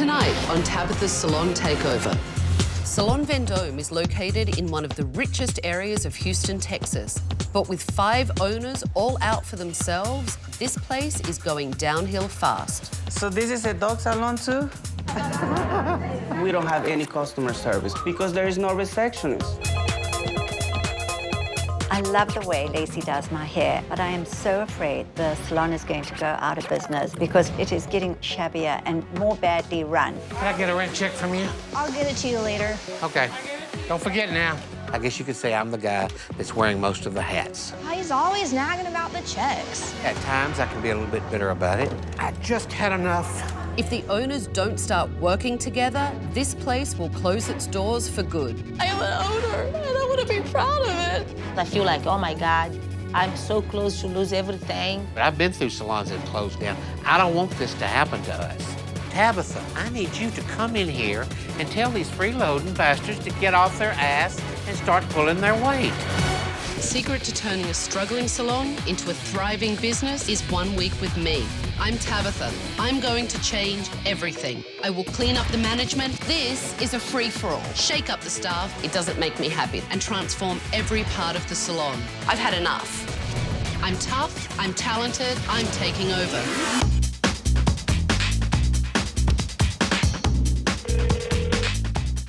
Tonight on Tabatha's Salon Takeover. Salon Vendome is located in one of the richest areas of Houston, Texas. But with 5 owners all out for themselves, this place is going downhill fast. So this is a dog salon too? We don't have any customer service because there is no receptionist. I love the way Lacey does my hair, but I am so afraid the salon is going to go out of business because it is getting shabbier and more badly run. Can I get a rent check from you? I'll get it to you later. Okay. Don't forget now. I guess you could say I'm the guy that's wearing most of the hats. He's always nagging about the checks. At times, I can be a little bit bitter about it. I just had enough. If the owners don't start working together, this place will close its doors for good. I am an owner, and I want to be proud of it. I feel like, oh my God, I'm so close to lose everything. But I've been through salons that closed down. I don't want this to happen to us. Tabatha, I need you to come in here and tell these freeloading bastards to get off their ass and start pulling their weight. The secret to turning a struggling salon into a thriving business is 1 week with me. I'm Tabatha. I'm going to change everything. I will clean up the management. This is a free-for-all. Shake up the staff. It doesn't make me happy. And transform every part of the salon. I've had enough. I'm tough. I'm talented. I'm taking over.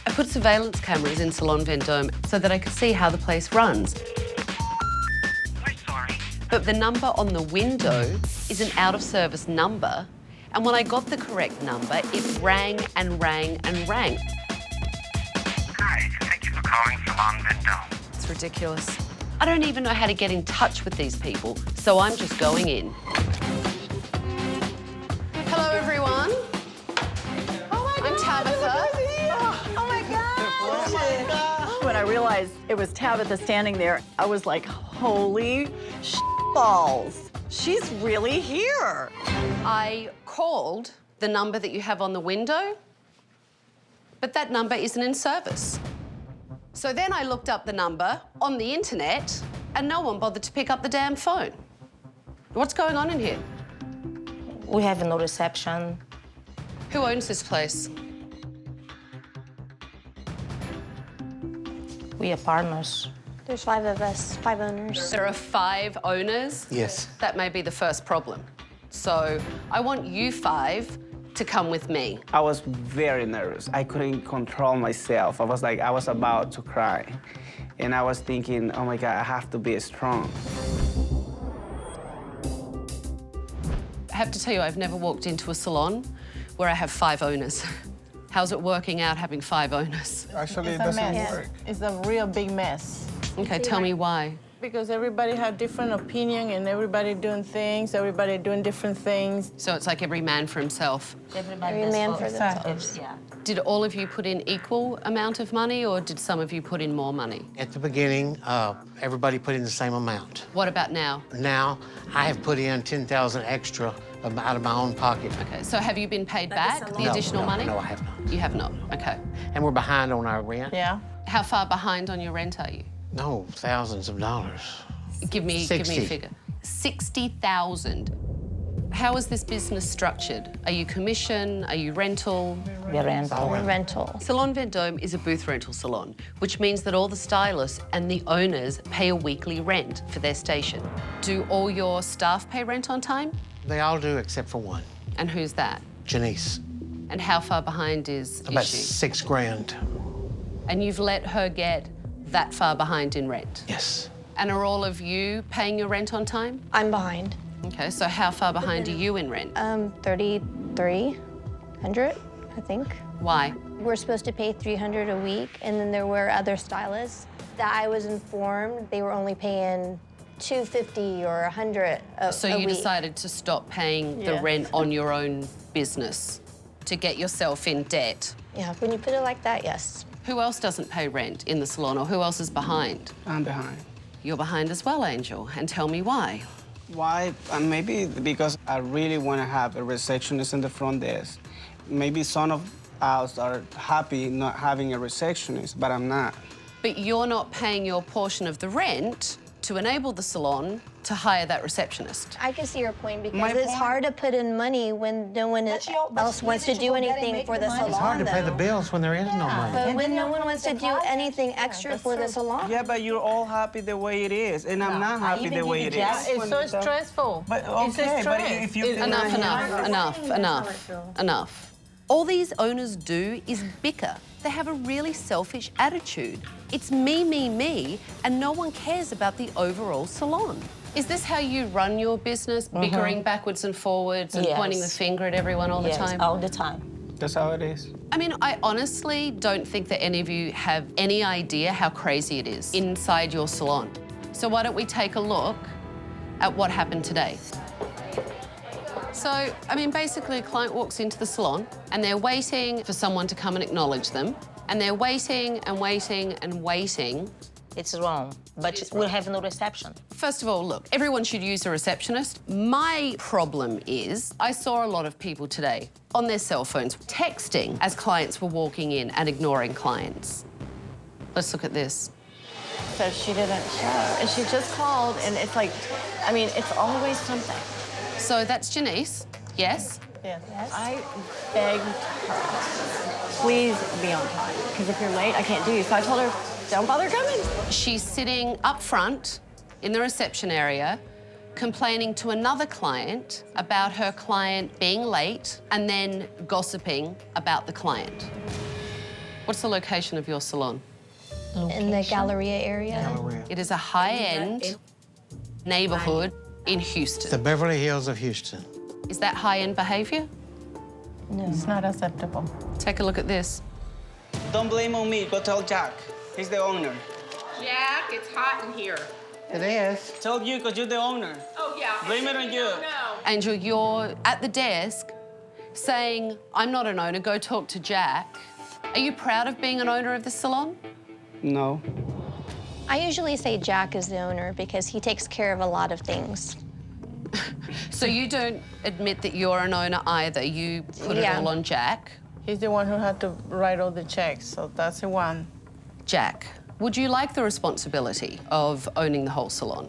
I put surveillance cameras in Salon Vendome so that I could see how the place runs. But the number on the window is an out-of-service number, and when I got the correct number, it rang and rang and rang. Hi, thank you for calling Salon Vendome. It's ridiculous. I don't even know how to get in touch with these people, so I'm just going in. Hello, everyone. I'm Tabatha. When I realized it was Tabatha standing there, I was like, holy balls. She's really here. I called the number that you have on the window, but that number isn't in service. So then I looked up the number on the internet, and no one bothered to pick up the damn phone. What's going on in here? We have no reception. Who owns this place? We are partners. There's 5 of us, 5 owners. There are 5 owners? Yes. That may be the first problem. So I want you 5 to come with me. I was very nervous. I couldn't control myself. I was about to cry. And I was thinking, oh my God, I have to be strong. I have to tell you, I've never walked into a salon where I have 5 owners. How's it working out having 5 owners? Actually, it doesn't work. It's a real big mess. Okay, tell me why. Because everybody have different opinion and everybody doing things, everybody doing different things. So it's like every man for himself. Every man for themselves. Yeah. Did all of you put in equal amount of money, or did some of you put in more money? At the beginning, everybody put in the same amount. What about now? Now, I have put in $10,000 extra out of my own pocket. Okay, so have you been paid back the additional money? No, I have not. You have not, okay. And we're behind on our rent. Yeah. How far behind on your rent are you? No, thousands of dollars. Give me a 60. figure. 60,000. How is this business structured? Are you commission? Are you rental? We are rental. Rental. Salon Vendome is a booth rental salon, which means that all the stylists and the owners pay a weekly rent for their station. Do all your staff pay rent on time? They all do except for one, And who's that? Janice. And how far behind is About she? $6 grand. And you've let her get that far behind in rent? Yes. And are all of you paying your rent on time? I'm behind. Okay, so how far behind are you in rent? 3,300, I think. Why? We're supposed to pay $300 a week, and then there were other stylists that I was informed they were only paying $250 or $100 a So week. you decided to stop paying the rent on your own business to get yourself in debt. Yeah, when you put it like that, yes. Who else doesn't pay rent in the salon, or who else is behind? I'm behind. You're behind as well, Angel, and tell me why. Why? Maybe because I really want to have a receptionist in the front desk. Maybe some of us are happy not having a receptionist, but I'm not. But you're not paying your portion of the rent to enable the salon to hire that receptionist. I can see your point because My it's point- hard to put in money when no one else wants to do anything for the salon. It's hard to pay the though. bills when there is no money. But when no one wants to do anything extra for the salon. Yeah, but you're all happy the way it is, and I'm not happy the way it is. It's so stressful. But okay, but if you Enough. All these owners do is bicker. They have a really selfish attitude. It's me, and no one cares about the overall salon. Is this how you run your business, bickering backwards and forwards and Yes. pointing the finger at everyone all the Yes, time? all the time. That's how it is. I mean, I honestly don't think that any of you have any idea how crazy it is inside your salon. So why don't we take a look at what happened today? So, I mean, basically a client walks into the salon and they're waiting for someone to come and acknowledge them. And they're waiting and waiting and waiting. It's wrong, but we'll have no reception. First of all, look, everyone should use a receptionist. My problem is I saw a lot of people today on their cell phones texting as clients were walking in and ignoring clients. Let's look at this. So she didn't show. And she just called, and it's like, I mean, it's always something. So that's Janice, yes? Yes. I begged her, please be on time, because if you're late, I can't do you. So I told her, don't bother coming. She's sitting up front in the reception area complaining to another client about her client being late and then gossiping about the client. What's the location of your salon? In the Galleria area. It is a high-end neighborhood in The Houston. Beverly Hills of Houston. Is that high-end behavior? It's not acceptable. Take a look at this. Don't blame on me. Go tell Jack. He's the owner. Jack, it's hot in here. It is. Tell you, because you're the owner. Oh, yeah. Blame it on you. No. Angel, you're at the desk saying, I'm not an owner, go talk to Jack. Are you proud of being an owner of the salon? No. I usually say Jack is the owner because he takes care of a lot of things. So you don't admit that you're an owner either. You put it Yeah. all on Jack. He's the one who had to write all the checks, so that's the one. Jack, would you like the responsibility of owning the whole salon?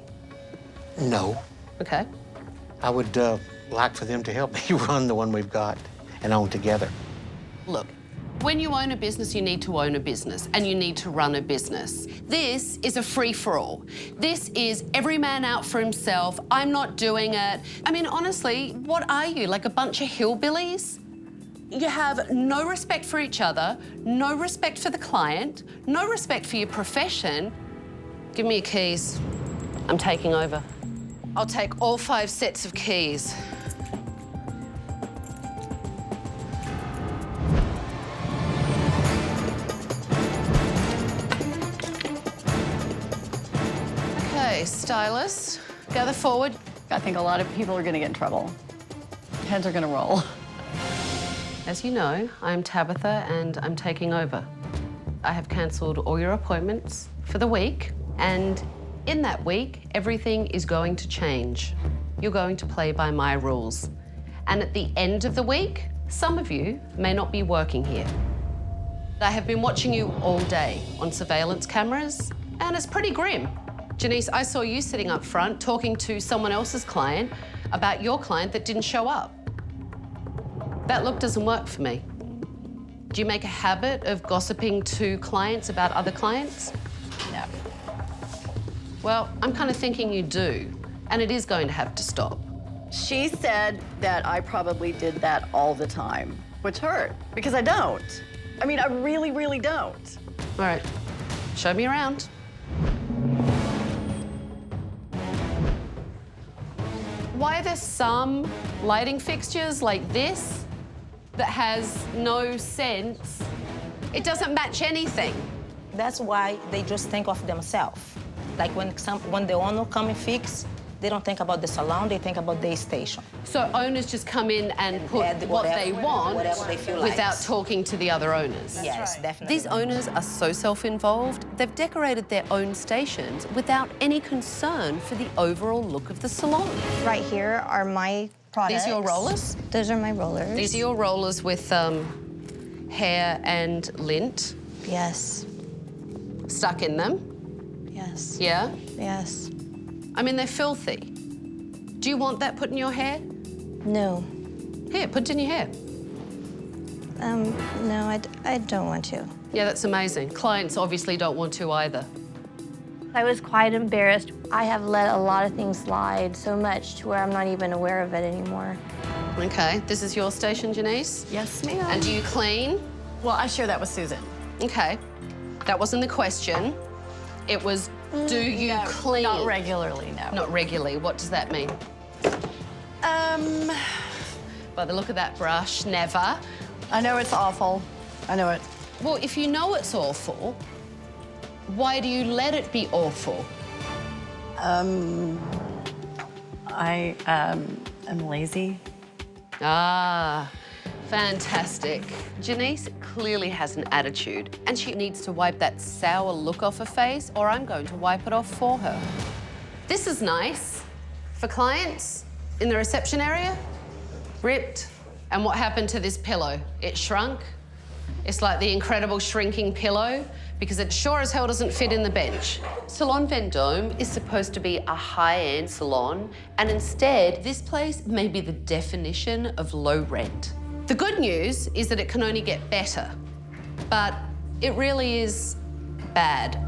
No. Okay. I would like for them to help me run the one we've got and own together. Look, when you own a business, you need to own a business and you need to run a business. This is a free-for-all. This is every man out for himself. I'm not doing it. I mean, honestly, what are you, like a bunch of hillbillies? You have no respect for each other, no respect for the client, no respect for your profession. Give me your keys. I'm taking over. I'll take all 5 sets of keys. Okay, Stylist, gather forward. I think a lot of people are going to get in trouble. Heads are going to roll. As you know, I'm Tabatha and I'm taking over. I have cancelled all your appointments for the week, and in that week, everything is going to change. You're going to play by my rules. And at the end of the week, some of you may not be working here. I have been watching you all day on surveillance cameras, and it's pretty grim. Janice, I saw you sitting up front talking to someone else's client about your client that didn't show up. That look doesn't work for me. Do you make a habit of gossiping to clients about other clients? No. Well, I'm kind of thinking you do, and it is going to have to stop. She said that I probably did that all the time, which hurt, because I don't. I mean, I really, really don't. All right, show me around. Why are there some lighting fixtures like this that has no sense? It doesn't match anything. That's why they just think of themselves. Like when the owner come and fix, they don't think about the salon, they think about the station. So owners just come in and put add what whatever- they want whatever they feel like. without talking to the other owners. Yes, definitely. These owners are so self-involved, they've decorated their own stations without any concern for the overall look of the salon. Right here are my products. These your rollers? Those are my rollers. These are your rollers with hair and lint Yes. stuck in them. Yes. Yeah? Yes. I mean, they're filthy. Do you want that put in your hair? No. Here, put it in your hair. No, I don't want to. Yeah, that's amazing. Clients obviously don't want to either. I was quite embarrassed. I have let a lot of things slide so much to where I'm not even aware of it anymore. Okay, this is your station, Janice? Yes, ma'am. And do you clean? Well, I share that with Susan. Okay, that wasn't the question. It was, do you clean? Not regularly, no. Not regularly. What does that mean? By the look of that brush, never. I know it's awful. I know it. Well, if you know it's awful, why do you let it be awful? I am lazy. Ah, fantastic. Janice clearly has an attitude, and she needs to wipe that sour look off her face, or I'm going to wipe it off for her. This is nice for clients in the reception area. Ripped. And what happened to this pillow? It shrunk. It's like the incredible shrinking pillow, because it sure as hell doesn't fit in the bench. Salon Vendome is supposed to be a high-end salon, and instead, this place may be the definition of low rent. The good news is that it can only get better, but it really is bad.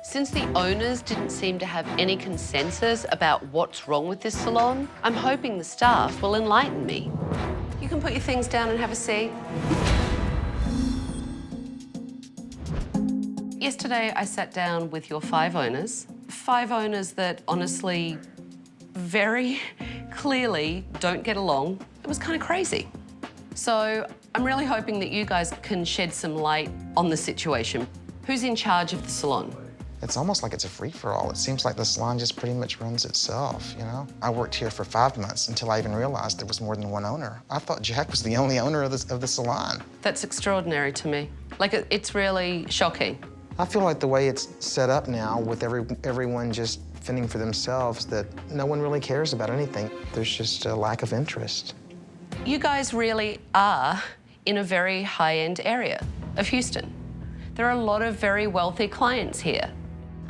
Since the owners didn't seem to have any consensus about what's wrong with this salon, I'm hoping the staff will enlighten me. You can put your things down and have a seat. Yesterday, I sat down with your 5 owners. 5 owners that honestly, very clearly don't get along. It was kind of crazy. So I'm really hoping that you guys can shed some light on the situation. Who's in charge of the salon? It's almost like it's a free-for-all. It seems like the salon just pretty much runs itself, you know? I worked here for 5 months until I even realized there was more than one owner. I thought Jack was the only owner of the salon. That's extraordinary to me. Like, it's really shocking. I feel like the way it's set up now, with everyone just fending for themselves, that no one really cares about anything. There's just a lack of interest. You guys really are in a very high-end area of Houston. There are a lot of very wealthy clients here.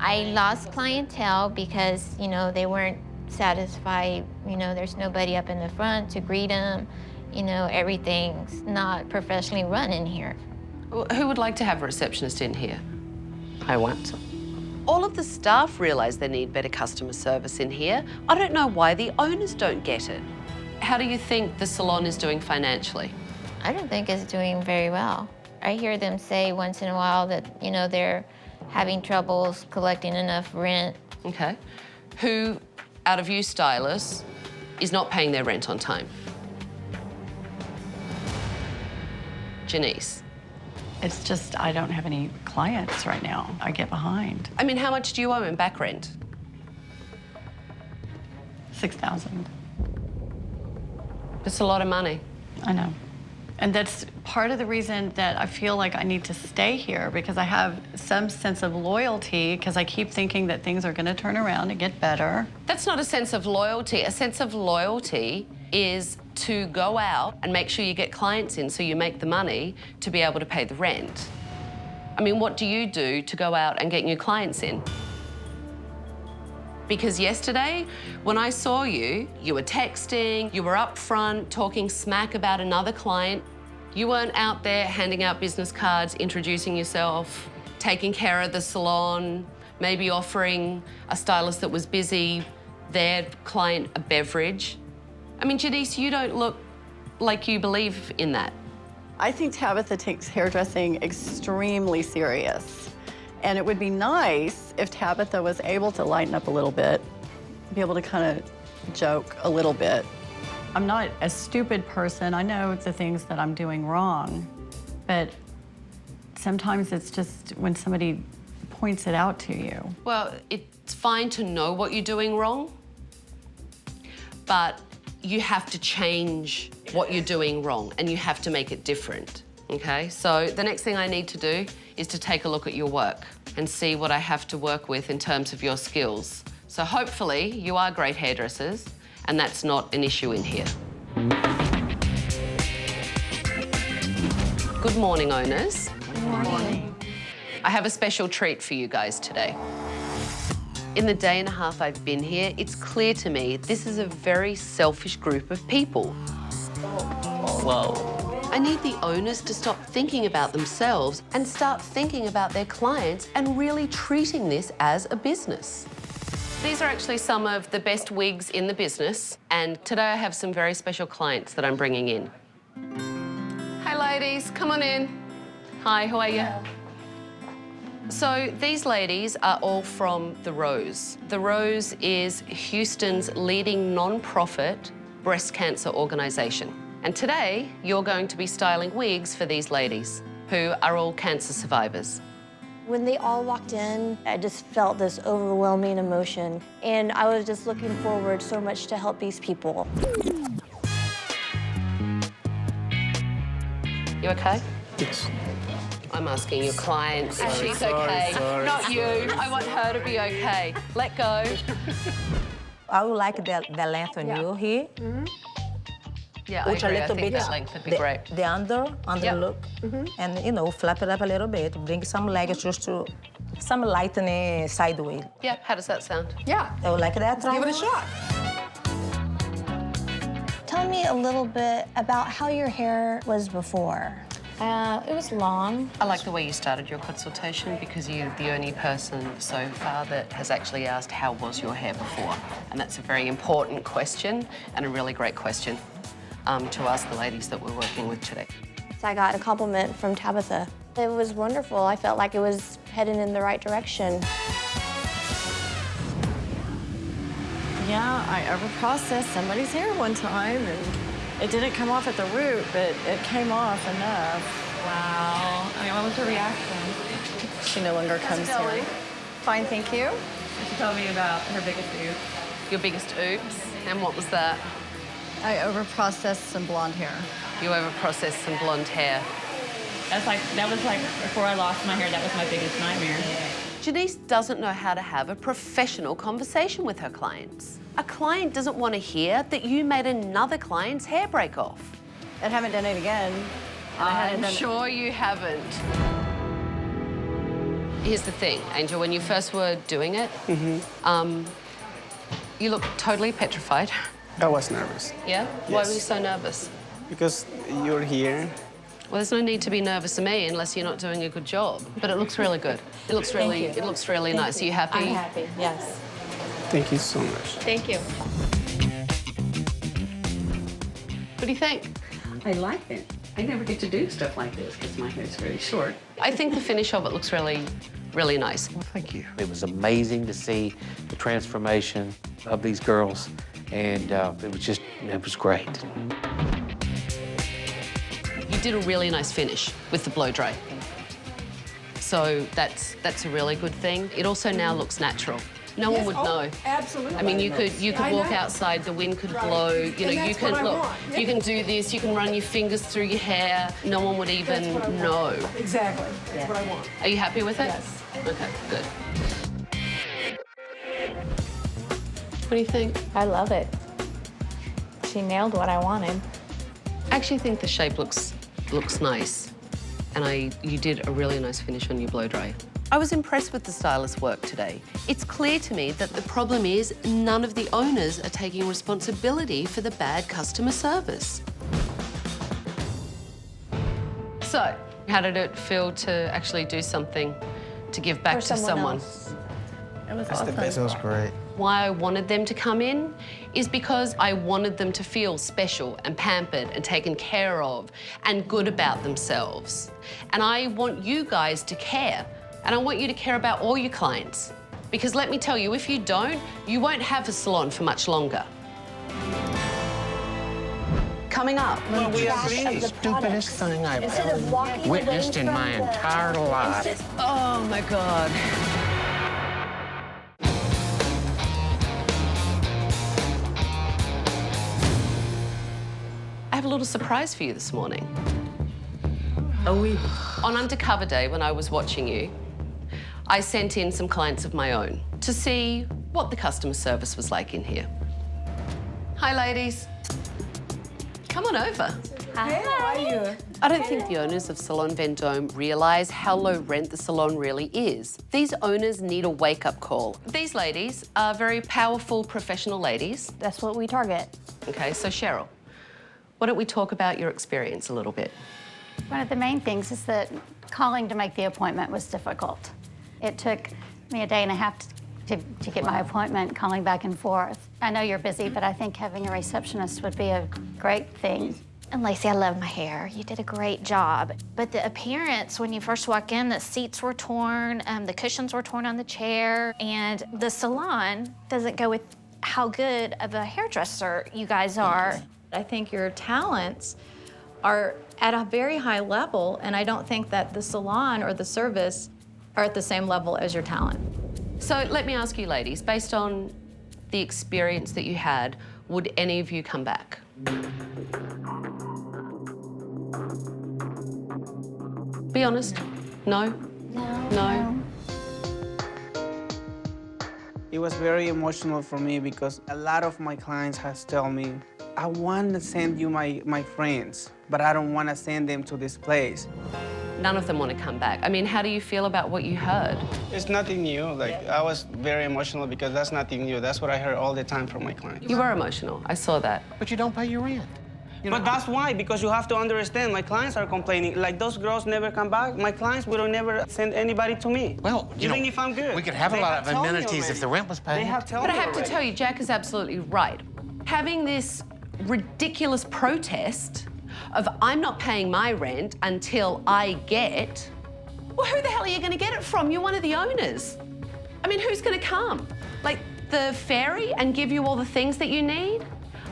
I lost clientele because, you know, they weren't satisfied. You know, there's nobody up in the front to greet them. You know, everything's not professionally run in here. Who would like to have a receptionist in here? I want. All of the staff realize they need better customer service in here. I don't know why the owners don't get it. How do you think the salon is doing financially? I don't think it's doing very well. I hear them say once in a while that, you know, they're having troubles collecting enough rent. Okay. Who, out of you stylists, is not paying their rent on time? Janice. It's just I don't have any clients right now. I get behind. I mean, how much do you owe in back rent? $6,000. It's a lot of money. I know. And that's part of the reason that I feel like I need to stay here, because I have some sense of loyalty, because I keep thinking that things are going to turn around and get better. That's not a sense of loyalty. A sense of loyalty is to go out and make sure you get clients in so you make the money to be able to pay the rent. I mean, what do you do to go out and get new clients in? Because yesterday, when I saw you, you were texting, you were up front talking smack about another client. You weren't out there handing out business cards, introducing yourself, taking care of the salon, maybe offering a stylist that was busy, their client, a beverage. I mean, Janice, you don't look like you believe in that. I think Tabatha takes hairdressing extremely serious. And it would be nice if Tabatha was able to lighten up a little bit, be able to kind of joke a little bit. I'm not a stupid person. I know the things that I'm doing wrong, but sometimes it's just when somebody points it out to you. Well, it's fine to know what you're doing wrong, but you have to change what you're doing wrong, and you have to make it different, okay? So the next thing I need to do is to take a look at your work and see what I have to work with in terms of your skills. So hopefully you are great hairdressers, and that's not an issue in here. Good morning, owners. Good morning. I have a special treat for you guys today. In the day and a half I've been here, it's clear to me this is a very selfish group of people. Whoa. I need the owners to stop thinking about themselves and start thinking about their clients and really treating this as a business. These are actually some of the best wigs in the business, and today I have some very special clients that I'm bringing in. Hey ladies, come on in. Hi, how are you? So these ladies are all from The Rose. The Rose is Houston's leading non-profit breast cancer organisation. And today, you're going to be styling wigs for these ladies, who are all cancer survivors. When they all walked in, I just felt this overwhelming emotion. And I was just looking forward so much to help these people. You okay? Yes. I'm asking your client if she's okay. Sorry. Not you. I want her to be okay. Let go. I would like the length on you here. Yeah, I Which agree. a little I think bit that length would be great. the under Yep. look, and you know, flap it up a little bit, bring some legs just to some lightening sideways. Yeah, how does that sound? Yeah. I would like that. Give it a shot. Tell me a little bit about how your hair was before. It was long. I like the way you started your consultation because you're the only person so far that has actually asked how was your hair before. And that's a very important question and a really great question to ask the ladies that we're working with today. So I got a compliment from Tabatha. It was wonderful. I felt like it was heading in the right direction. Yeah, I overprocessed somebody's hair one time, and it didn't come off at the root, but it came off enough. Wow. I mean, what was her reaction? She no longer comes here. Fine, thank you. She told me about her biggest oops. Your biggest oops, and what was that? I overprocessed some blonde hair. You overprocessed some blonde hair. That was like, before I lost my hair, that was my biggest nightmare. Janice doesn't know how to have a professional conversation with her clients. A client doesn't want to hear that you made another client's hair break off. I haven't done it again. I'm sure you haven't. Here's the thing, Angel, when you first were doing it, you looked totally petrified. I was nervous. Yeah? Why were you so nervous? Because you're here. Well, there's no need to be nervous of me unless you're not doing a good job. But it looks really good. It looks really nice. Are you happy? I'm happy, yes. Thank you so much. Thank you. What do you think? I like it. I never get to do stuff like this because my hair's very short. I think the finish of it looks really, really nice. Well, thank you. It was amazing to see the transformation of these girls, and it was great. You did a really nice finish with the blow dry. So that's a really good thing. It also now looks natural. No one would know. Absolutely. I mean, you could walk outside, the wind could blow. You know, you can look. You can do this. You can run your fingers through your hair. No one would even know. Exactly. That's what I want. Are you happy with it? Yes. Okay, good. What do you think? I love it. She nailed what I wanted. I actually think the shape looks nice, and you did a really nice finish on your blow dry. I was impressed with the stylist's work today. It's clear to me that the problem is none of the owners are taking responsibility for the bad customer service. So, how did it feel to actually do something to give back to someone? Else. It was That's awesome. the best. It was great. Why I wanted them to come in is because I wanted them to feel special and pampered and taken care of and good about themselves. And I want you guys to care. And I want you to care about all your clients. Because let me tell you, if you don't, you won't have a salon for much longer. Coming up. Well, we agree. Stupidest thing I've ever witnessed in my entire life. Oh, my God. I have a little surprise for you this morning. Oh, oui. On Undercover Day, when I was watching you, I sent in some clients of my own to see what the customer service was like in here. Hi, ladies. Come on over. Hey, how are you? I don't think the owners of Salon Vendome realise how low rent the salon really is. These owners need a wake-up call. These ladies are very powerful, professional ladies. That's what we target. Okay, so Cheryl, why don't we talk about your experience a little bit? One of the main things is that calling to make the appointment was difficult. It took me a day and a half to get my appointment, calling back and forth. I know you're busy, but I think having a receptionist would be a great thing. And Lacey, I love my hair. You did a great job. But the appearance, when you first walk in, the seats were torn, the cushions were torn on the chair, and the salon doesn't go with how good of a hairdresser you guys are. I think your talents are at a very high level, and I don't think that the salon or the service are at the same level as your talent. So let me ask you ladies, based on the experience that you had, would any of you come back? Be honest. No? No? It was very emotional for me because a lot of my clients has told me, I want to send you my friends, but I don't want to send them to this place. None of them want to come back. I mean, how do you feel about what you heard? It's nothing new. I was very emotional because that's nothing new. That's what I heard all the time from my clients. You were emotional. I saw that. But you don't pay your rent. But that's why, because you have to understand, my clients are complaining. Like, those girls never come back. My clients will never send anybody to me. Well, even if I'm good. We could have a lot of amenities if the rent was paid. They have told But I me have to already. tell you, Jack is absolutely right. Having this ridiculous protest of I'm not paying my rent until I get, well, who the hell are you going to get it from? You're one of the owners. I mean, who's going to come? Like the fairy and give you all the things that you need?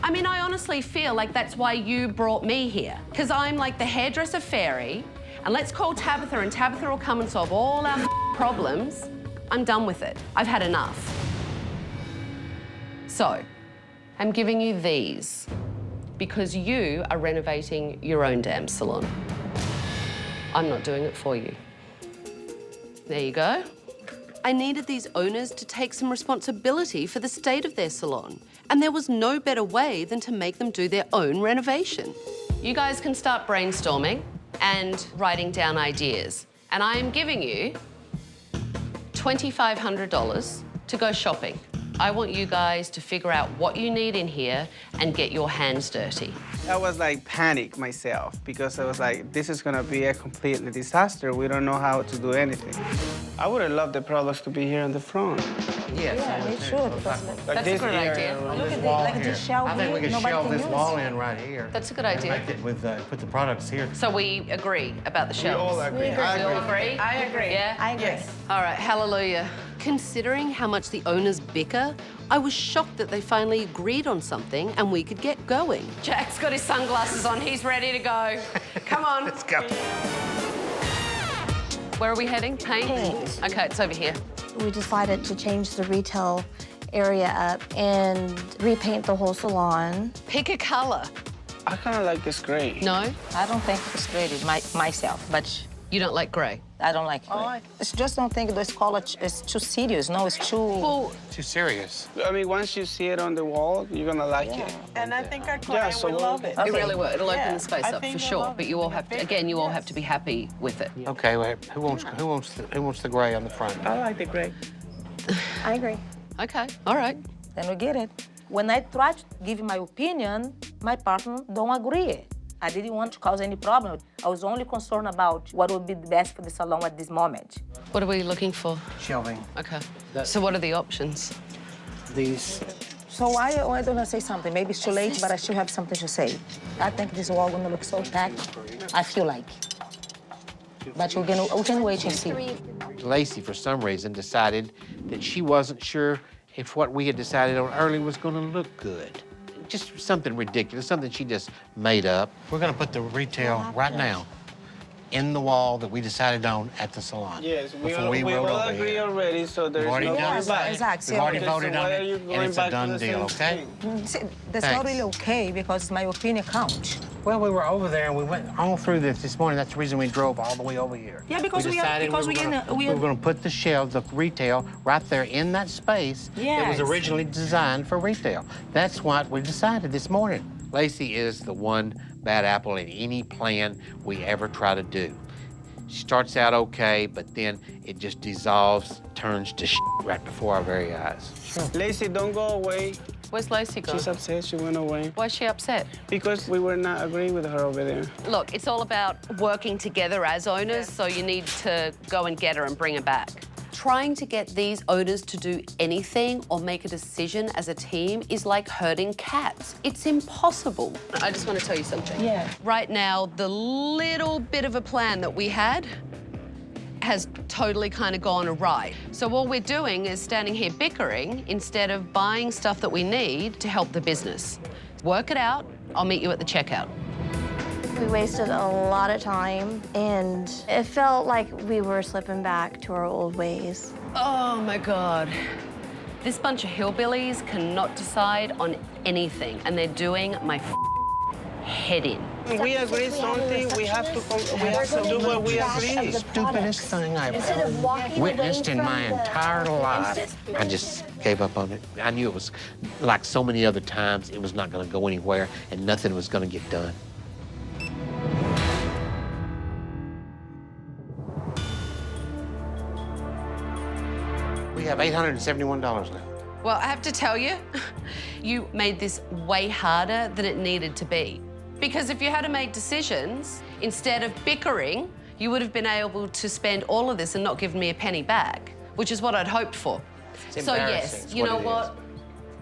I mean, I honestly feel like that's why you brought me here, because I'm like the hairdresser fairy, and let's call Tabatha, and Tabatha will come and solve all our problems. I'm done with it. I've had enough. So, I'm giving you these because you are renovating your own damn salon. I'm not doing it for you. There you go. I needed these owners to take some responsibility for the state of their salon, and there was no better way than to make them do their own renovation. You guys can start brainstorming and writing down ideas, and I am giving you $2,500 to go shopping. I want you guys to figure out what you need in here and get your hands dirty. I was like panic myself because I was like, this is gonna be a complete disaster. We don't know how to do anything. I would have loved the products to be here in the front. Yes. Yeah, they should. Like That's this a good area. idea. Look at wall like here. this shelf I think we here, could nobody shelve can this use. wall in right here. That's a good idea. Make it with, put the products here. So we agree about the shelves? all agree. I We all agree. agree? I agree. Yeah? I agree. Yes. All right, hallelujah. Considering how much the owners bicker, I was shocked that they finally agreed on something and we could get going. Jack's got his sunglasses on. He's ready to go. Come on. Let's go. Where are we heading? Paint? Paint. Okay, it's over here. We decided to change the retail area up and repaint the whole salon. Pick a color. I kind of like this gray. No? I don't think it's great, myself, but You don't like grey? I don't like it. I just don't think this color is too serious. No, it's too... Well, Too serious. I mean, once you see it on the wall, you're gonna like it. And I think our client so would love it. it really will. It'll open Yeah, the space I up think for they'll sure. love But it. you all have to, again, you all have to be happy with it. Okay, wait, who wants the gray on the front? I like the gray. I agree. Okay, all right. Then we get it. When I try to give my opinion, my partner don't agree. I didn't want to cause any problem. I was only concerned about what would be the best for the salon at this moment. What are we looking for? Shelving. Okay. So what are the options? These. So why don't I say something? Maybe it's too late, but I still have something to say. I think this wall gonna look so packed. I feel like. But we can wait and see. Lacey, for some reason, decided that she wasn't sure if what we had decided on early was going to look good. Just something ridiculous, something she just made up. We're going to put the retail right now in the wall that we decided on at the salon. Yes, we before all, we rode all over agree here. already, so there's We've already no done going it. back. Exactly. We've already Okay, voted so on why it, are you and going it's a back to done the deal, same okay? thing? That's not really okay because my opinion counts. Well, we were over there and we went all through this morning. That's the reason we drove all the way over here. Yeah, because we are- decided because we we were are- going to put the shelves of retail right there in that space that was Yes. originally designed for retail. That's what we decided this morning. Lacey is the one bad apple in any plan we ever try to do. She starts out okay, but then it just dissolves, turns to shit right before our very eyes. Lacey, don't go away. Where's Lacey gone? She's upset. She went away. Why's she upset? Because we were not agreeing with her over there. Look, it's all about working together as owners, so you need to go and get her and bring her back. Trying to get these owners to do anything or make a decision as a team is like herding cats. It's impossible. I just want to tell you something. Yeah. Right now, the little bit of a plan that we had has totally kind of gone awry. So all we're doing is standing here bickering instead of buying stuff that we need to help the business. Work it out. I'll meet you at the checkout. We wasted a lot of time, and it felt like we were slipping back to our old ways. Oh my God. This bunch of hillbillies cannot decide on anything, and they're doing my head in. When we agree something, we have to do what we agree. Stupidest thing I've witnessed in my entire life. I just gave up on it. I knew it was like so many other times, it was not going to go anywhere and nothing was going to get done. We have $871 left. Well, I have to tell you, you made this way harder than it needed to be. Because if you had to make decisions, instead of bickering, you would have been able to spend all of this and not given me a penny back, which is what I'd hoped for. It's So embarrassing. yes, you know what?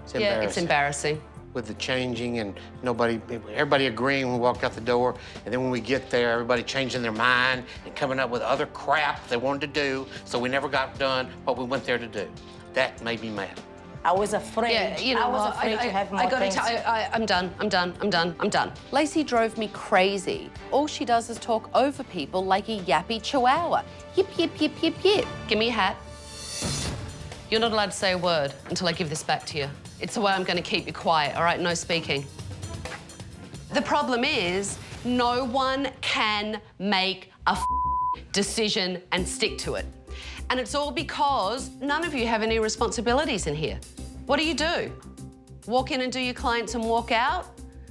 It's Yeah, it's embarrassing. With the changing and everybody agreeing when we walked out the door, and then when we get there, everybody changing their mind and coming up with other crap they wanted to do, so we never got done what we went there to do. That made me mad. I was afraid. Yeah, you know I was what? afraid to have more I gotta things. tell you, I'm done. Lacey drove me crazy. All she does is talk over people like a yappy chihuahua. Yip, yip, yip, yip, yip. Give me your hat. You're not allowed to say a word until I give this back to you. It's the way I'm gonna keep you quiet, all right? No speaking. The problem is, no one can make a decision and stick to it. And it's all because none of you have any responsibilities in here. What do? Walk in and do your clients and walk out?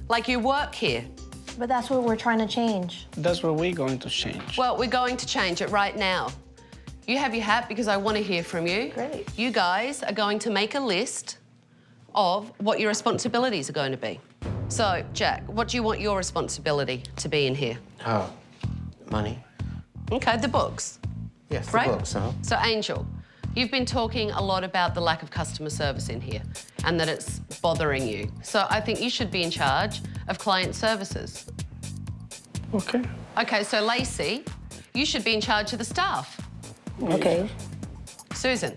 Like you work here. But that's what we're trying to change. That's what we're going to change. Well, we're going to change it right now. You have your hat because I want to hear from you. Great. You guys are going to make a list of what your responsibilities are going to be. So, Jack, what do you want your responsibility to be in here? Oh, money. Okay, the books. Yes, the Right? books, huh? So, Angel, you've been talking a lot about the lack of customer service in here and that it's bothering you. So I think you should be in charge of client services. Okay. Okay, so Lacey, you should be in charge of the staff. Okay. Susan,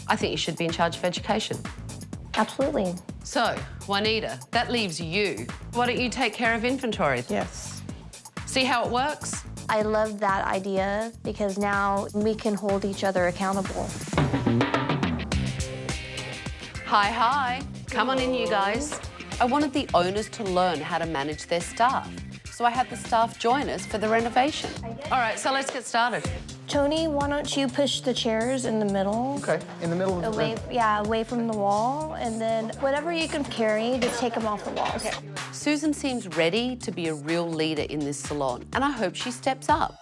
I think you should be in charge of education. Absolutely. So, Juanita, that leaves you. Why don't you take care of inventory? Yes. See how it works? I love that idea because now we can hold each other accountable. Hi, hi. Come on in, you guys. I wanted the owners to learn how to manage their staff. So I had the staff join us for the renovation. All right, so let's get started. Tony, why don't you push the chairs in the middle? Okay, in the middle of the Away, yeah, away from the wall, and then whatever you can carry, just take them off the walls. Okay. Susan seems ready to be a real leader in this salon, and I hope she steps up.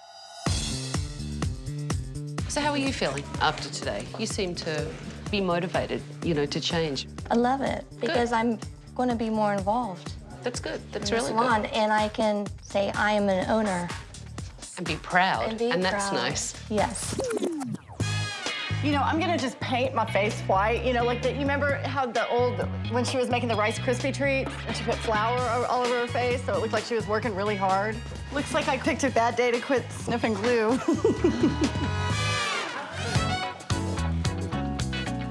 So how are you feeling after today? You seem to be motivated, you know, to change. I love it because I'm going to be more involved. That's good. That's in the really salon, good. and I can say I am an owner. And be proud. And that's proud. nice. Yes. You know, I'm gonna just paint my face white. You know, like you remember how when she was making the Rice Krispie treats and she put flour all over her face so it looked like she was working really hard? Looks like I picked a bad day to quit sniffing glue.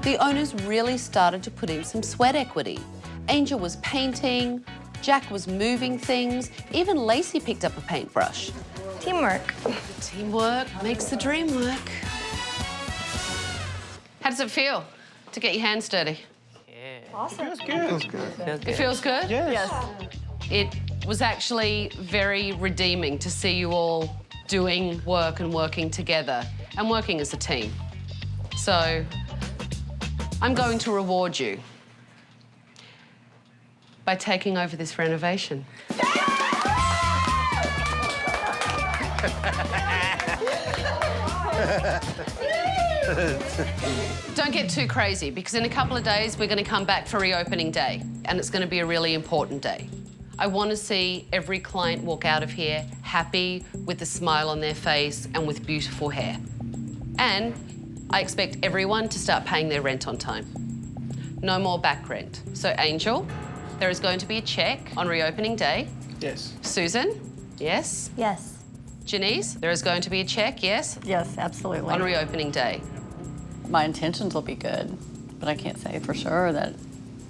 The owners really started to put in some sweat equity. Angel was painting, Jack was moving things, even Lacey picked up a paintbrush. Teamwork. Teamwork makes the dream work. How does it feel to get your hands dirty? Awesome. Feels good. It feels good? Yes. It was actually very redeeming to see you all doing work and working together and working as a team. So I'm going to reward you. by taking over this renovation. Don't get too crazy, because in a couple of days, we're going to come back for reopening day, and it's going to be a really important day. I want to see every client walk out of here happy, with a smile on their face, and with beautiful hair. And I expect everyone to start paying their rent on time. No more back rent. So, Angel, there is going to be a check on reopening day. Yes. Susan? Yes? Yes. Janice, there is going to be a check, yes? Yes, absolutely. On reopening day. My intentions will be good, but I can't say for sure that,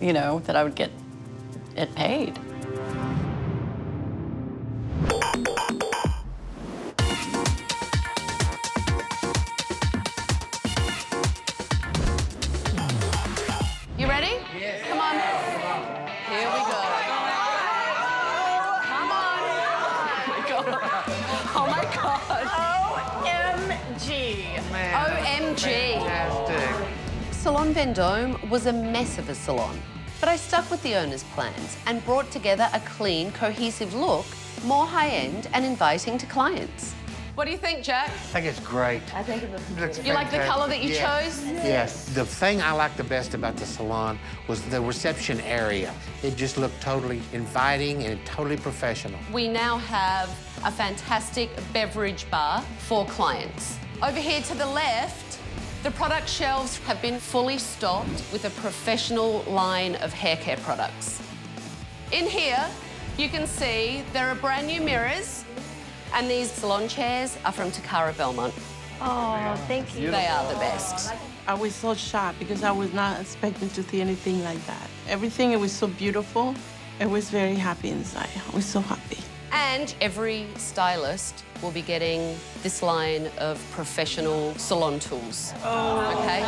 you know, that I would get it paid. You ready? Yes. Come on. Here we go. Come on. Oh my God. OMG. OMG. Salon Vendome was a mess of a salon, but I stuck with the owner's plans and brought together a clean, cohesive look, more high-end and inviting to clients. What do you think, Jack? I think it's great. I think it looks You like the colour that you chose? Yes. The thing I liked the best about the salon was the reception area. It just looked totally inviting and totally professional. We now have a fantastic beverage bar for clients. Over here to the left, the product shelves have been fully stocked with a professional line of hair care products. In here, you can see there are brand new mirrors, and these salon chairs are from Takara Belmont. Oh, thank you. They are the best. I was so shocked because I was not expecting to see anything like that. Everything, it was so beautiful. I was very happy inside. I was so happy. And every stylist will be getting this line of professional salon tools. Oh, okay?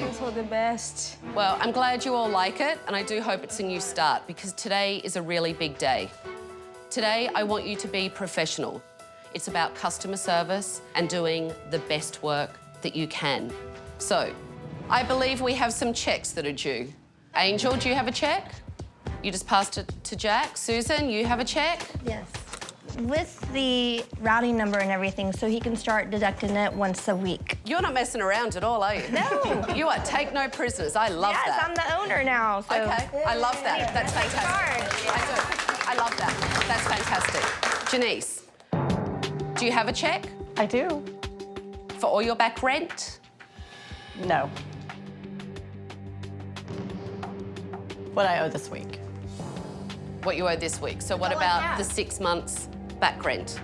Those are the best. Well, I'm glad you all like it, and I do hope it's a new start, because today is a really big day. Today, I want you to be professional. It's about customer service and doing the best work that you can. So, I believe we have some checks that are due. Angel, do you have a check? You just passed it to Jack. Susan, you have a check? Yes. With the routing number and everything, so he can start deducting it once a week. You're not messing around at all, are you? No. You are take no prisoners. I love that. Yes, I'm the owner now, so. Okay, I love that. That's fantastic. I do. I love that. That's fantastic. Janice, do you have a check? I do. For all your back rent? No. What I owe this week. What you owe this week. So what about the 6 months back rent?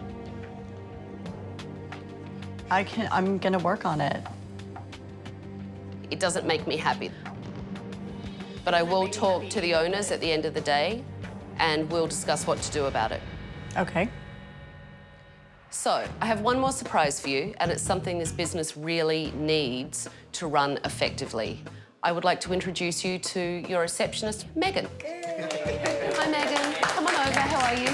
I'm gonna work on it. It doesn't make me happy. But I will talk to the owners at the end of the day, and we'll discuss what to do about it. Okay. So, I have one more surprise for you, and it's something this business really needs to run effectively. I would like to introduce you to your receptionist, Megan. Hi, Megan. Come on over. How are you?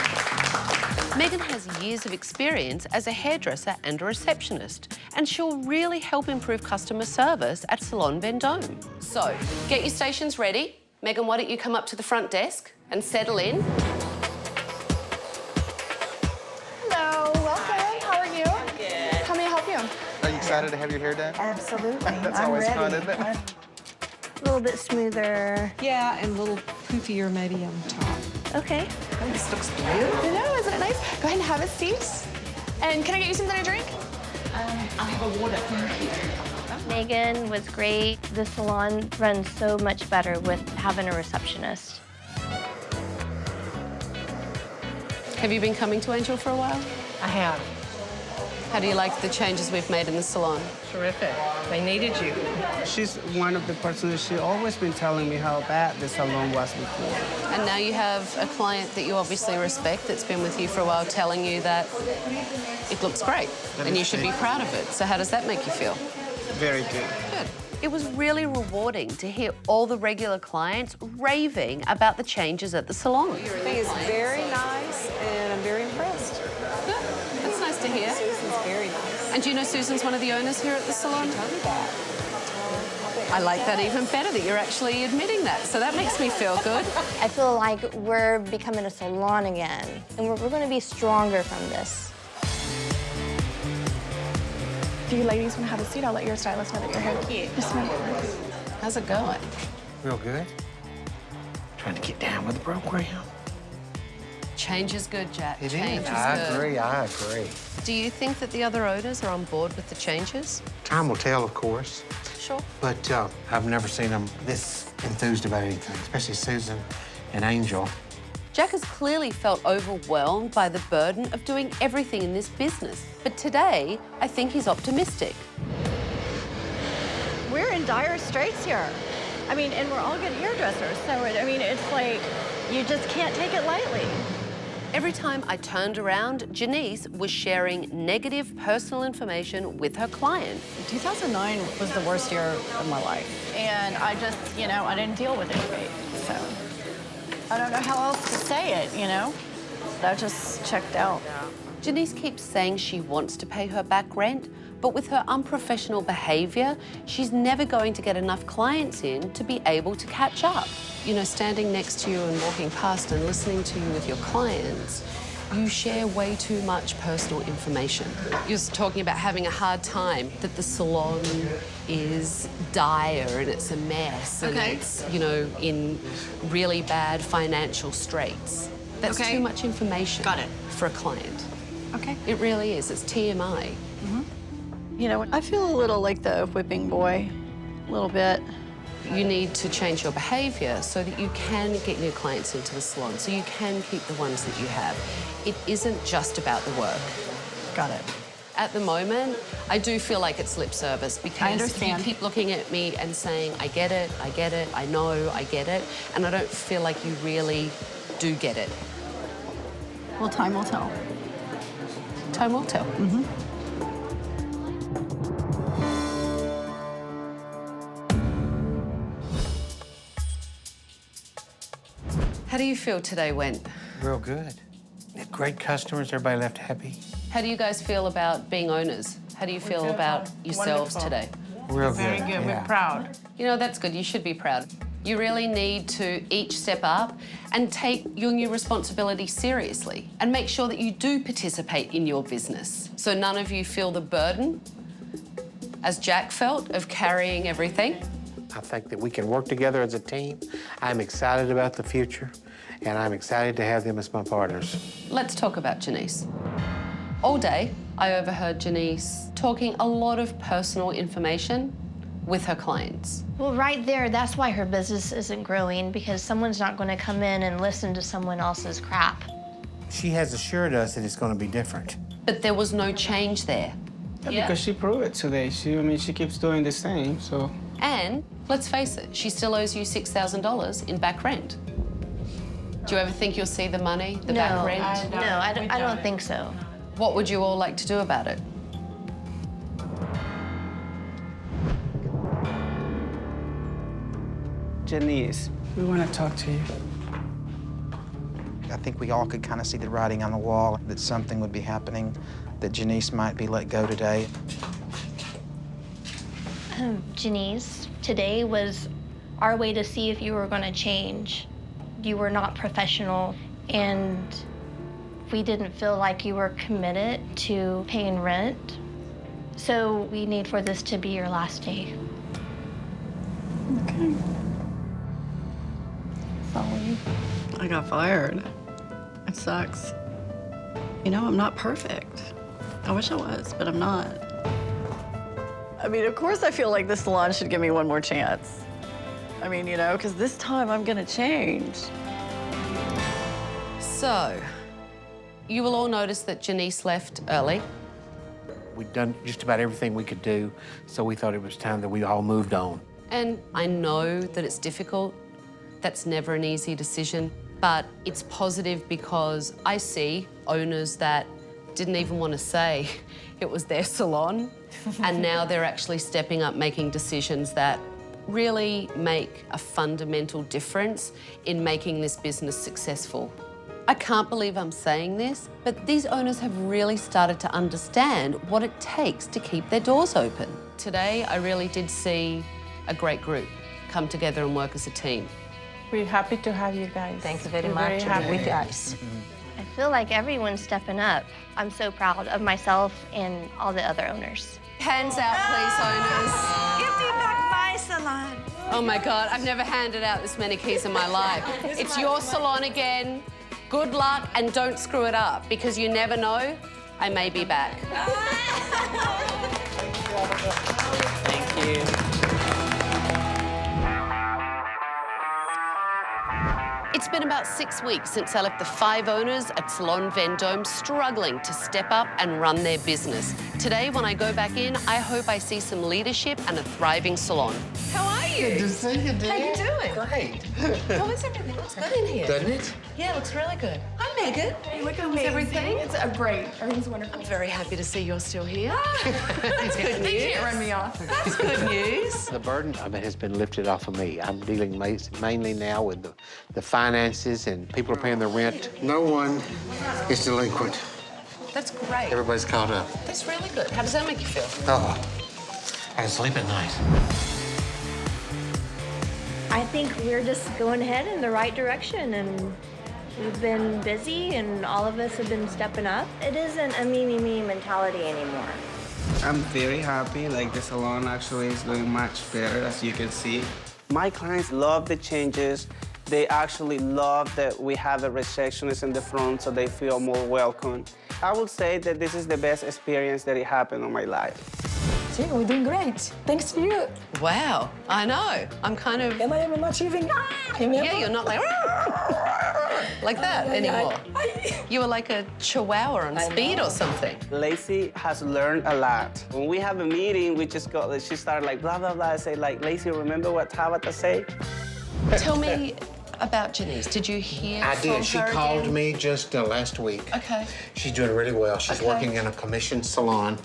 Megan has years of experience as a hairdresser and a receptionist, and she'll really help improve customer service at Salon Vendome. So, get your stations ready. Megan, why don't you come up to the front desk and settle in? Hello, welcome. How are you? Good. How may I help you? Are you excited to have your hair done? Absolutely. That's I'm always ready. fun, isn't it? A little bit smoother. Yeah, and a little poofier maybe on top. Okay. Oh, this looks beautiful. I know, isn't it nice? Go ahead and have a seat. And can I get you something to drink? I'll have a water. Megan was great. The salon runs so much better with having a receptionist. Have you been coming to Angel for a while? I have. How do you like the changes we've made in the salon? Terrific. They needed you. She's one of the persons that she always been telling me how bad the salon was before. And now you have a client that you obviously respect that's been with you for a while telling you that it looks great and you should be proud of it. So how does that make you feel? Very good. Good. It was really rewarding to hear all the regular clients raving about the changes at the salon. I think it's very nice, and I'm very impressed. Good. That's nice to hear. Susan's very nice. And do you know Susan's one of the owners here at the salon? She told me that. I like that even better, that you're actually admitting that. So that makes me feel good. I feel like we're becoming a salon again, and we're going to be stronger from this. If you ladies want to have a seat, I'll let your stylist know that you're here. Yes, ma'am. How's it going? Real good. Trying to get down with the program. Change is good, Jack. It Change is. is I good. agree. I agree. Do you think that the other owners are on board with the changes? Time will tell, of course. Sure. But I've never seen them this enthused about anything, especially Susan and Angel. Jack has clearly felt overwhelmed by the burden of doing everything in this business. But today, I think he's optimistic. We're in dire straits here. I mean, and we're all good hairdressers, so I mean, it's like, you just can't take it lightly. Every time I turned around, Janice was sharing negative personal information with her client. 2009 was the worst year of my life. And I just, you know, I didn't deal with it great, so. I don't know how else to say it, you know? That just checked out. Janice keeps saying she wants to pay her back rent, but with her unprofessional behavior, she's never going to get enough clients in to be able to catch up. You know, standing next to you and walking past and listening to you with your clients, you share way too much personal information. You're talking about having a hard time, that the salon is dire and it's a mess and it's, you know, in really bad financial straits. That's too much information for a client. Okay. It really is. It's TMI. You know, I feel a little like the whipping boy, a little bit. You need to change your behavior so that you can get new clients into the salon, so you can keep the ones that you have. It isn't just about the work. Got it. At the moment, I do feel like it's lip service because I understand. you keep looking at me and saying, I get it, I know, I get it, and I don't feel like you really do get it. Well, time will tell. Time will tell. How do you feel today went? Real good. Had great customers. Everybody left happy. How do you guys feel about being owners? How do you feel about yourselves wonderful. today? Real Very good. good. Yeah. We're proud. You know, that's good. You should be proud. You really need to each step up and take your new responsibility seriously and make sure that you do participate in your business. So none of you feel the burden, as Jack felt, of carrying everything. I think that we can work together as a team. I'm excited about the future, and I'm excited to have them as my partners. Let's talk about Janice. All day, I overheard Janice talking a lot of personal information with her clients. Well, right there, that's why her business isn't growing, because someone's not going to come in and listen to someone else's crap. She has assured us that it's going to be different. But there was no change there. Yeah, because she proved it today. She keeps doing the same, so. And let's face it, she still owes you $6,000 in back rent. Do you ever think you'll see the money, the back rent? I don't think so. What would you all like to do about it? Janice, we want to talk to you. I think we all could kind of see the writing on the wall that something would be happening, that Janice might be let go today. Janice, today was our way to see if you were going to change. You were not professional, and we didn't feel like you were committed to paying rent. So we need for this to be your last day. Okay. Sorry. I got fired. It sucks. You know, I'm not perfect. I wish I was, but I'm not. I mean, of course I feel like the salon should give me one more chance. I mean, you know, because this time I'm gonna change. So, you will all notice that Janice left early. We'd done just about everything we could do, so we thought it was time that we all moved on. And I know that it's difficult. That's never an easy decision, but it's positive because I see owners that didn't even want to say it was their salon, and now they're actually stepping up, making decisions that really make a fundamental difference in making this business successful. I can't believe I'm saying this, but these owners have really started to understand what it takes to keep their doors open. Today, I really did see a great group come together and work as a team. We're happy to have you guys. Thank you very We're much. very happy. With us. I feel like everyone's stepping up. I'm so proud of myself and all the other owners. Hands out, please, owners. Give me back my salon. Oh my God, I've never handed out this many keys in my life. It's your salon again. Good luck and don't screw it up because you never know, I may be back. Thank you. It's been about 6 weeks since I left the 5 owners at Salon Vendome struggling to step up and run their business. Today, when I go back in, I hope I see some leadership and a thriving salon. How are you? Good to see you, dear. How you doing? Great. How is everything? Looks good in here. Doesn't it? Yeah, it looks really good. Hi, Megan. Hey, look How's everything? It's great. Everything's wonderful. I'm very happy to see you're still here. That's good news. They can't run me off. That's good news. The burden of it has been lifted off of me. I'm dealing mainly now with the finances and people are paying their rent. No one is delinquent. That's great. Everybody's caught up. That's really good. How does that make you feel? Oh, I can sleep at night. I think we're just going ahead in the right direction, and we've been busy, and all of us have been stepping up. It isn't a me mentality anymore. I'm very happy. Like the salon actually is doing much better, as you can see. My clients love the changes. They actually love that we have a receptionist in the front so they feel more welcome. I would say that this is the best experience that it happened in my life. See, we're doing great. Thanks to you. Wow, I know. I'm kind of... Am I even not even... Yeah, you're not like... like that anymore. You were like a chihuahua on speed or something. Lacey has learned a lot. When we have a meeting, she started like blah, blah, blah. I say like, Lacey, remember what Tabatha said? Tell me about Janice. Did you hear I from did. She her called again? me just last week. Okay. She's doing really well. She's working in a commissioned salon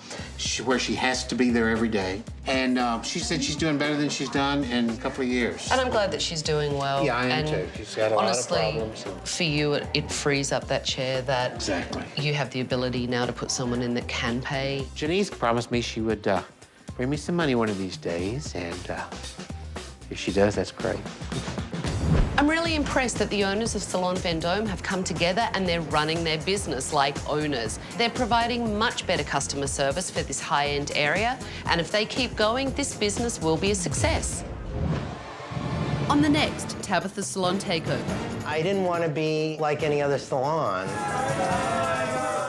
where she has to be there every day. And she said she's doing better than she's done in a couple of years. And I'm glad that she's doing well. Yeah, I am and too. She's got a lot of honestly, problems. for you, it frees up that chair that Exactly. you have the ability now to put someone in that can pay. Janice promised me she would bring me some money one of these days, and if she does, that's great. I'm really impressed that the owners of Salon Vendome have come together and they're running their business like owners. They're providing much better customer service for this high-end area, and if they keep going, this business will be a success. On the next Tabatha Salon Takeover. I didn't want to be like any other salon.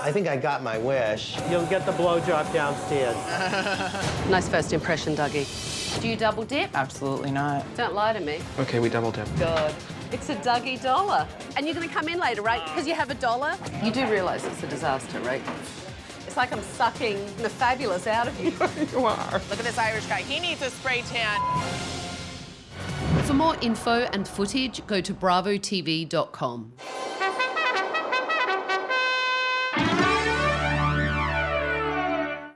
I think I got my wish. You'll get the blowjob downstairs. Nice first impression, Dougie. Do you double dip? Absolutely not. Don't lie to me. Okay, we double dip. God. It's a Dougie dollar. And you're going to come in later, right? Because you have a dollar? You do realise it's a disaster, right? It's like I'm sucking the fabulous out of you. You are. Look at this Irish guy. He needs a spray tan. For more info and footage, go to bravotv.com.